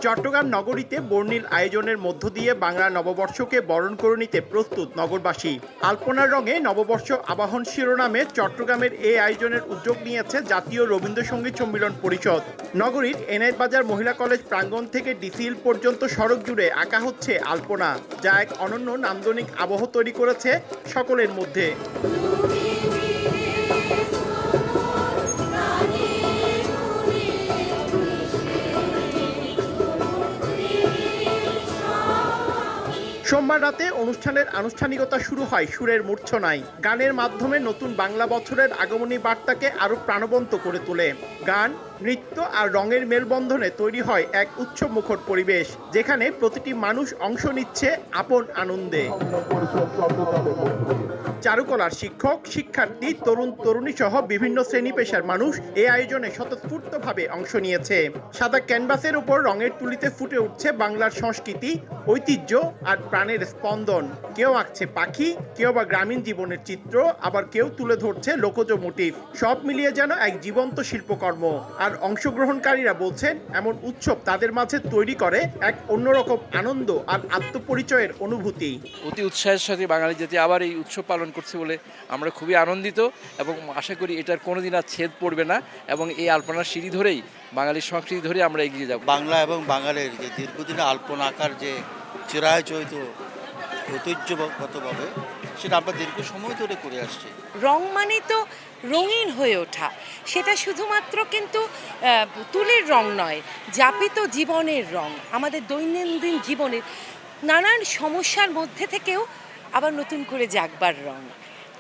চট্টগ্রাম নগরীতে বর্ণিল আয়োজনের মধ্য দিয়ে বাংলা নববর্ষকে বরণ করে নিতে প্রস্তুত নগরবাসী। আলপনার রঙে নববর্ষ আবাহন শিরোনামে চট্টগ্রামের এই আয়োজনের উদ্যোগ নিয়েছে জাতীয় রবীন্দ্রসঙ্গীত সম্মিলন পরিষদ। নগরীর এনআইট বাজার মহিলা কলেজ প্রাঙ্গণ থেকে ডিসিএল পর্যন্ত সড়ক জুড়ে আঁকা হচ্ছে আলপনা, যা এক অনন্য নান্দনিক আবহ তৈরি করেছে সকলের মধ্যে। সোমবার রাতে অনুষ্ঠানের আনুষ্ঠানিকতা শুরু হয় সুরের মূর্ছনায়। গানের মাধ্যমে নতুন বাংলা বছরের আগমনী বার্তাকে আরো প্রাণবন্ত করে তোলে। গান, নৃত্য আর রঙের মেলবন্ধনে তৈরি হয় এক উৎসবমুখর পরিবেশ, যেখানে প্রতিটি মানুষ অংশ নিচ্ছে আপন আনন্দে। চারুকলার শিক্ষক, শিক্ষার্থী, তরুণ তরুণী সহ বিভিন্ন শ্রেণী পেশার মানুষ এই আয়োজনে স্বতঃস্ফূর্তভাবে অংশ নিয়েছে। সাদা ক্যানভাসের উপর রঙের তুলিতে ফুটে উঠছে বাংলার সংস্কৃতি, ঐতিহ্য আর প্রাণের স্পন্দন। কেউ আঁকছে পাখি, কেউ বা গ্রামীণ জীবনের চিত্র, আবার কেউ তুলে ধরছে লোকজ মোটিভ। সব মিলিয়ে যেন এক জীবন্ত শিল্পকর্ম। আর অংশগ্রহণকারীরা বলছেন, এমন উৎসব তাদের মাঝে তৈরি করে এক অন্যরকম আনন্দ আর আত্মপরিচয়ের অনুভূতি। অতি উৎসাহের সাথে বাঙালি জাতি আবার এই উৎসব পালন করছে বলে আমরা খুবই আনন্দিত এবং আশা করি এটার কোনোদিন আর ছেদ পড়বে না এবং এই আলপনার সিঁড়ি ধরেই বাঙালির সংস্কৃতি ধরে আমরা এগিয়ে যাব। বাংলা এবং বাঙালির যে দীর্ঘদিনে আলপনা আঁকার যে চিরায়ত ঐতিহ্যগতভাবে সেটা আমরা দীর্ঘ সময় ধরে করে আসছি। রং মানে তো রঙিন হয়ে ওঠা, সেটা শুধুমাত্র কিন্তু তুলির রং নয়, যাপিত জীবনের রং, আমাদের দৈনন্দিন জীবনের নানান সমস্যার মধ্যে থেকেও আবার নতুন করে জাগবার রং।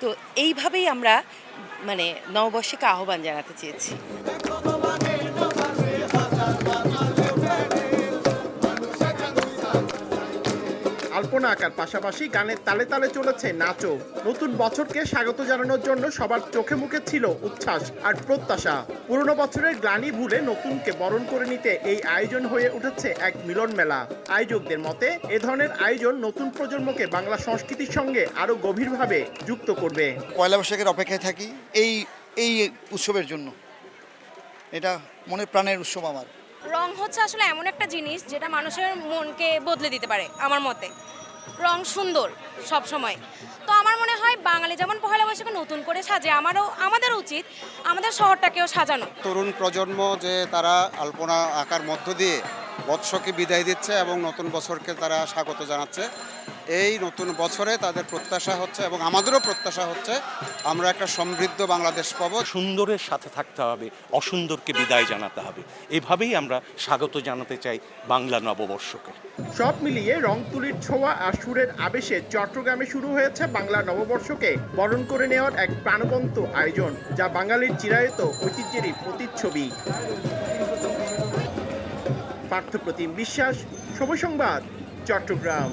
তো এইভাবেই আমরা নববর্ষকে আহ্বান জানাতে চেয়েছি। আলপনা আঁকার পাশাপাশি গানের তালে তালে চলেছে নাচও। নতুন বছরকে স্বাগত জানানোর জন্য সবার চোখে মুখে ছিল উচ্ছ্বাস আর প্রত্যাশা। পুরনো বছরের গ্লানি ভুলে নতুনকে বরণ করে নিতে এই আয়োজন হয়ে উঠেছে এক মিলন মেলা। আয়োজকদের মতে এ ধরনের আয়োজন নতুন প্রজন্মকে বাংলা সংস্কৃতির সঙ্গে আরো গভীরভাবে যুক্ত করবে। পয়লা বৈশাখের অপেক্ষায় থাকি এই উৎসবের জন্য। এটা মনের প্রাণের উৎসব আমার। রং হচ্ছে আসলে এমন একটা জিনিস যেটা মানুষের মনকে বদলে দিতে পারে। আমার মতে রং সুন্দর সব সময়। তো আমার মনে হয় বাঙালি যেমন পহেলা বৈশাখে নতুন করে সাজে, আমাদের উচিত আমাদের শহরটাকেও সাজানো। তরুণ প্রজন্ম যে তারা আলপনা আঁকার মধ্য দিয়ে বৎসরকে বিদায় দিচ্ছে এবং নতুন বছরকে তারা স্বাগত জানাচ্ছে। এই নতুন বছরে তাদের প্রত্যাশা হচ্ছে এবং আমাদেরও প্রত্যাশা হচ্ছে আমরা একটা সমৃদ্ধ বাংলাদেশ পাবো। সুন্দরের সাথে থাকতে হবে, অসুন্দরকে বিদায় জানাতে হবে। এভাবেই আমরা স্বাগত জানাতে চাই বাংলা নববর্ষকে। সব মিলিয়ে রং তুলির ছোঁয়া আর সুরের আবেশে চট্টগ্রামে শুরু হয়েছে বাংলা নববর্ষকে বরণ করে নেওয়ার এক প্রাণবন্ত আয়োজন, যা বাঙালির চিরায়ত ঐতিহ্যেরই প্রতিচ্ছবি। পার্থপ্রতিম বিশ্বাস, সময় সংবাদ, চট্টগ্রাম।